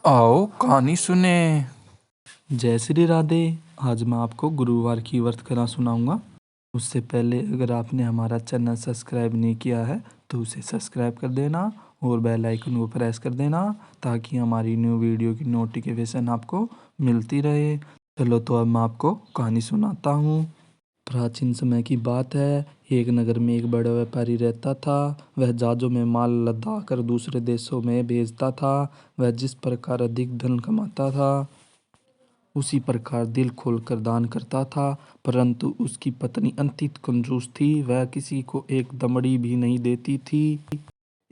आओ कहानी सुने। जय श्री राधे। आज मैं आपको गुरुवार की व्रत कथा सुनाऊंगा। उससे पहले अगर आपने हमारा चैनल सब्सक्राइब नहीं किया है तो उसे सब्सक्राइब कर देना और बेल आइकन को प्रेस कर देना ताकि हमारी न्यू वीडियो की नोटिफिकेशन आपको मिलती रहे। चलो तो अब मैं आपको कहानी सुनाता हूँ। प्राचीन समय की बात है। एक नगर में एक बड़ा व्यापारी रहता था। वह जहाजों में माल लदा कर दूसरे देशों में भेजता था। वह जिस प्रकार अधिक धन कमाता था उसी प्रकार दिल खोलकर दान करता था, परंतु उसकी पत्नी अत्यंत कंजूस थी। वह किसी को एक दमड़ी भी नहीं देती थी।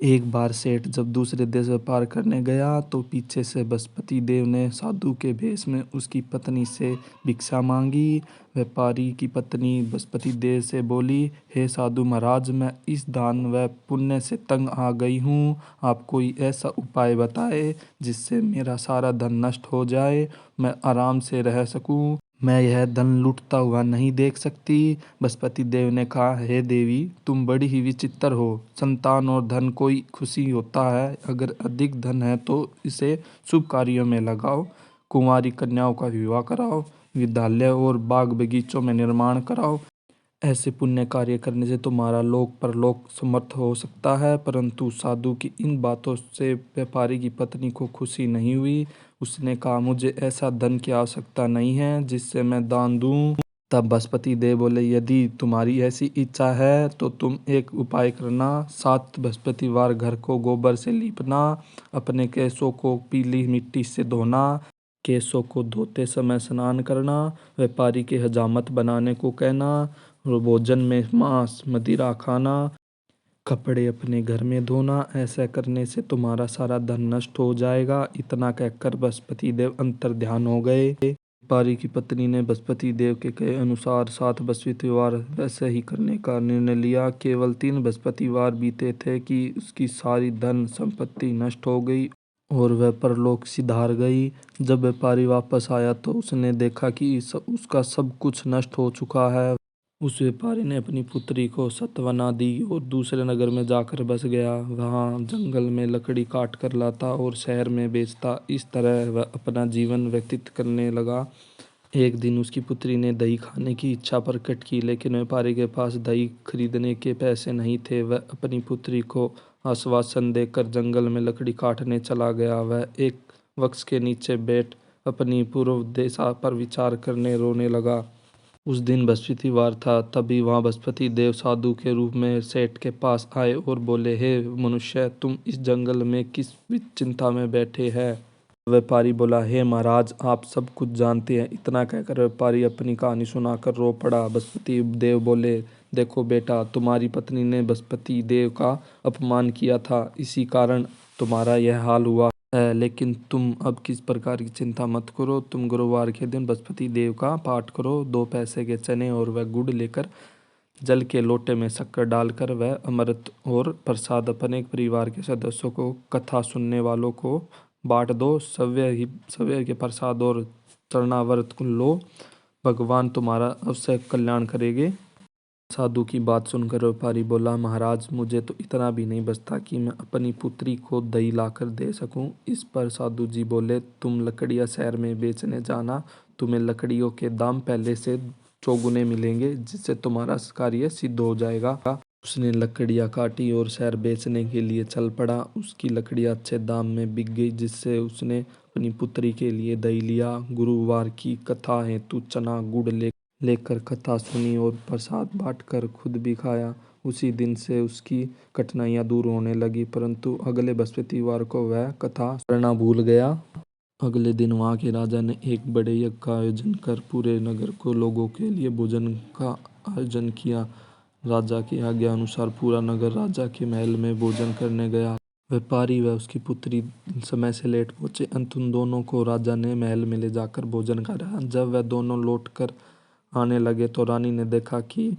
एक बार सेठ जब दूसरे देश व्यापार करने गया तो पीछे से बृहस्पति देव ने साधु के भेष में उसकी पत्नी से भिक्षा मांगी। व्यापारी की पत्नी बृहस्पति देव से बोली, हे साधु महाराज, मैं इस दान व पुण्य से तंग आ गई हूँ। आप कोई ऐसा उपाय बताए जिससे मेरा सारा धन नष्ट हो जाए, मैं आराम से रह सकूँ। मैं यह धन लूटता हुआ नहीं देख सकती। बृहस्पति देव ने कहा, हे देवी, तुम बड़ी ही विचित्र हो। संतान और धन कोई खुशी होता है। अगर अधिक धन है तो इसे शुभ कार्यों में लगाओ। कुंवारी कन्याओं का विवाह कराओ, विद्यालय और बाग बगीचों में निर्माण कराओ। ऐसे पुण्य कार्य करने से तुम्हारा लोक परलोक समर्थ हो सकता है। परंतु साधु की इन बातों से व्यापारी की पत्नी को खुशी नहीं हुई। उसने कहा, मुझे ऐसा धन की आवश्यकता नहीं है जिससे मैं दान दूं। तब बृहस्पति देव बोले, यदि तुम्हारी ऐसी इच्छा है तो तुम एक उपाय करना। 7 बृहस्पतिवार घर को गोबर से लीपना, अपने केशों को पीली मिट्टी से धोना, केशों को धोते समय स्नान करना, व्यापारी के हजामत बनाने को कहना और भोजन में मांस मदिरा खाना, कपड़े अपने घर में धोना। ऐसा करने से तुम्हारा सारा धन नष्ट हो जाएगा। इतना कहकर बृहस्पति देव अंतर ध्यान हो गए। व्यापारी की पत्नी ने बृहस्पति देव के कहे अनुसार 7 बृहस्पतिवार वैसे ही करने का निर्णय लिया। केवल 3 बृहस्पतिवार बीते थे कि उसकी सारी धन संपत्ति नष्ट हो गई और वह परलोक सिधार गई। जब व्यापारी वापस आया तो उसने देखा कि उसका सब कुछ नष्ट हो चुका है। उस व्यापारी ने अपनी पुत्री को सांत्वना दी और दूसरे नगर में जाकर बस गया। वहाँ जंगल में लकड़ी काट कर लाता और शहर में बेचता। इस तरह वह अपना जीवन व्यतीत करने लगा। एक दिन उसकी पुत्री ने दही खाने की इच्छा प्रकट की, लेकिन व्यापारी के पास दही खरीदने के पैसे नहीं थे। वह अपनी पुत्री को आश्वासन देकर जंगल में लकड़ी काटने चला गया। वह एक वृक्ष के नीचे बैठ अपनी पूर्व दिशा पर विचार करने रोने लगा। उस दिन बृहस्पतिवार था। तभी वहाँ बृहस्पति देव साधु के रूप में सेठ के पास आए और बोले, हे मनुष्य, तुम इस जंगल में किस चिंता में बैठे हैं? व्यापारी बोला, हे महाराज, आप सब कुछ जानते हैं। इतना कहकर व्यापारी अपनी कहानी सुनाकर रो पड़ा। बृहस्पति देव बोले, देखो बेटा, तुम्हारी पत्नी ने बृहस्पति देव का अपमान किया था, इसी कारण तुम्हारा यह हाल हुआ है। लेकिन तुम अब किस प्रकार की चिंता मत करो। तुम गुरुवार के दिन बृहस्पति देव का पाठ करो। 2 पैसे के चने और वह गुड़ लेकर जल के लोटे में शक्कर डालकर वह अमृत और प्रसाद अपने परिवार के सदस्यों को, कथा सुनने वालों को बांट दो। सवेर के प्रसाद और चरणाव्रत लो, भगवान तुम्हारा अवश्य कल्याण करेंगे। साधु की बात सुनकर व्यापारी बोला, महाराज, मुझे तो इतना भी नहीं बचता कि मैं अपनी पुत्री को दही लाकर दे सकूं। इस पर साधु जी बोले, तुम लकड़ियां शहर में बेचने जाना। तुम्हें लकड़ियों के दाम पहले से चौगुने मिलेंगे, जिससे तुम्हारा कार्य सिद्ध हो जाएगा। उसने लकड़ियां काटी और शहर बेचने के लिए चल पड़ा। उसकी लकड़ियां अच्छे दाम में बिक गई, जिससे उसने अपनी पुत्री के लिए दही लिया। गुरुवार की कथा हेतु चना गुड़ लेकर कथा सुनी और प्रसाद बांटकर खुद भी खाया। उसी दिन से उसकी कठिनाइयां दूर होने लगी, परंतु अगले बृहस्पतिवार को वह कथा करना भूल गया। अगले दिन वहाँ के राजा ने एक बड़े यज्ञ का आयोजन कर पूरे नगर को लोगों के लिए भोजन का आयोजन किया। राजा की आज्ञा अनुसार पूरा नगर राजा के महल में भोजन करने गया। व्यापारी व उसकी पुत्री समय से लेट पहुंचे। अंत उन दोनों को राजा ने महल में ले जाकर भोजन कराया। जब वह दोनों लौट कर आने लगे तो रानी ने देखा कि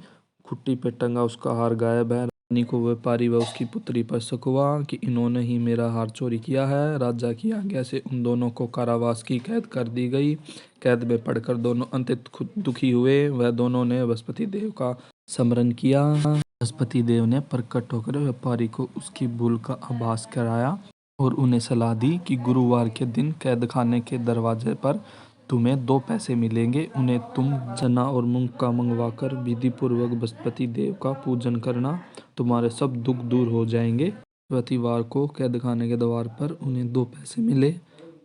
खुट्टी पे टंगा उसका हार गायब है। रानी को व्यापारी व उसकी पुत्री पर शक हुआ कि इन्होंने ही मेरा हार चोरी किया है। राजा की आज्ञा से उन दोनों को कारावास की कैद कर दी गई। कैद में पड़कर दोनों अत्यंत दुखी हुए। वह दोनों ने बृहस्पति देव का स्मरण किया। बृहस्पति देव ने प्रकट होकर व्यापारी को उसकी भूल का आभास कराया और उन्हें सलाह दी कि गुरुवार के दिन कैद खाने के दरवाजे पर तुम्हें 2 पैसे मिलेंगे, उन्हें तुम चना और मूंग का मंगवाकर विधि पूर्वक बृहस्पति देव का पूजन करना, तुम्हारे सब दुख दूर हो जाएंगे। बृहस्पतिवार को कैद खाने के द्वार पर उन्हें 2 पैसे मिले।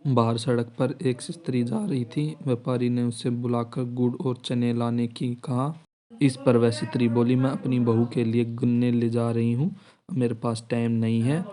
बाहर सड़क पर एक स्त्री जा रही थी। व्यापारी ने उसे बुलाकर गुड़ और चने लाने की कहा। इस पर वह स्त्री बोली, मैं अपनी बहू के लिए गन्ने ले जा रही हूँ, मेरे पास टाइम नहीं है।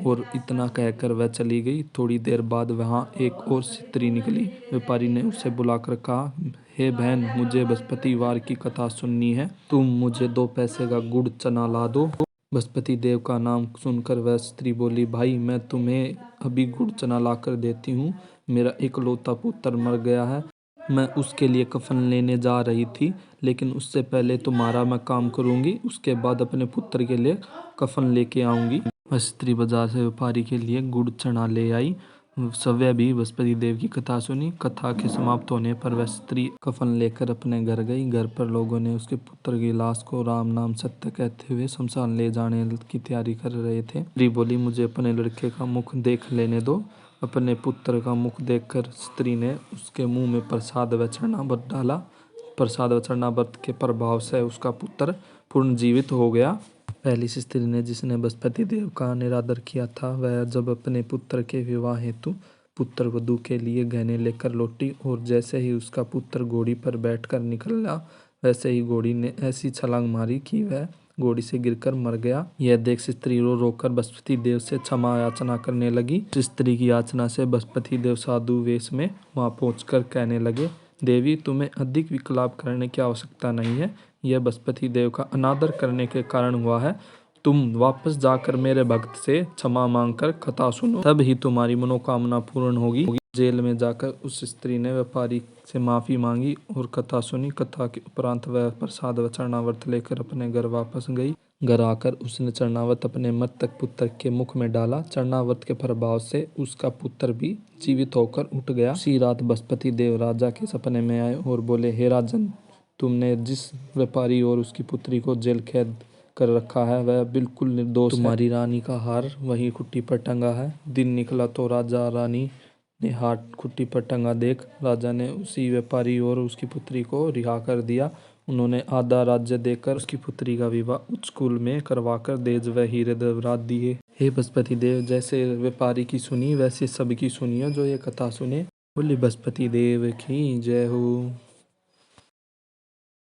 और इतना कहकर वह चली गई। थोड़ी देर बाद वहाँ एक और स्त्री निकली। व्यापारी ने उसे बुलाकर कहा, हे बहन, मुझे बृहस्पतिवार की कथा सुननी है, तुम मुझे 2 पैसे का गुड़ चना ला दो। बृहस्पति देव का नाम सुनकर वह स्त्री बोली, भाई मैं तुम्हें अभी गुड़ चना लाकर देती हूँ, मेरा इकलौता पुत्र मर गया है, मैं उसके लिए कफन लेने जा रही थी, लेकिन उससे पहले तुम्हारा मैं काम करूँगी, उसके बाद अपने पुत्र के लिए कफन लेके आऊँगी। वह स्त्री बाजार से व्यापारी के लिए गुड़ चना ले आई। सव्य भी बृहस्पति देव की कथा सुनी। कथा के समाप्त होने पर वह स्त्री कफन लेकर अपने घर गई। घर पर लोगों ने उसके पुत्र की लाश को राम नाम सत्य कहते हुए शमशान ले जाने की तैयारी कर रहे थे। स्त्री बोली, मुझे अपने लड़के का मुख देख लेने दो। अपने पुत्र का मुख देखकर स्त्री ने उसके मुंह में प्रसाद व चरणामृत डाला। प्रसाद व चरणामृत के प्रभाव से उसका पुत्र पुनर्जीवित हो गया। पहली स्त्री ने, जिसने बृहस्पति देव का निरादर किया था, वह जब अपने पुत्र के विवाह हेतु पुत्र वधू के लिए गहने लेकर लौटी और जैसे ही उसका पुत्र घोड़ी पर बैठकर निकला, वैसे ही घोड़ी ने ऐसी छलांग मारी कि वह घोड़ी से गिरकर मर गया। यह देख स्त्री रो रोकर बृहस्पति देव से क्षमा याचना करने लगी। स्त्री की याचना से बृहस्पति देव साधु वेश में वहां पहुंचकर कहने लगे, देवी, तुम्हें अधिक विकलाप करने की आवश्यकता नहीं है, यह बृहस्पति देव का अनादर करने के कारण हुआ है। तुम वापस जाकर मेरे भक्त से क्षमा मांगकर कथा सुनो, तब ही तुम्हारी मनोकामना पूर्ण होगी। जेल में जाकर उस स्त्री ने व्यापारी से माफी मांगी और कथा सुनी। कथा के उपरांत वह प्रसाद व चरणामृत लेकर अपने घर वापस गई। घर आकर उसने चरणामृत अपने मृतक पुत्र के मुख में डाला। चरणामृत के प्रभाव से उसका पुत्र भी जीवित होकर उठ गया। उसी रात बृहस्पति देव राजा के सपने में आए और बोले, हे राजन, तुमने जिस व्यापारी और उसकी पुत्री को जेल कैद कर रखा है वह बिल्कुल निर्दोष है। तुम्हारी रानी का हार वहीं खुट्टी पर टंगा है। दिन निकला तो राजा रानी ने हार खुट्टी पर टंगा देख राजा ने उसी व्यापारी और उसकी पुत्री को रिहा कर दिया। उन्होंने आधा राज्य देकर उसकी पुत्री का विवाह उच्च कुल में करवाकर दहेज व हीरे जवाहरात दिए। हे बृहस्पति देव, जैसे व्यापारी की सुनी वैसे सबकी सुनिए जो ये कथा सुने। बोले बृहस्पति देव की जय हो।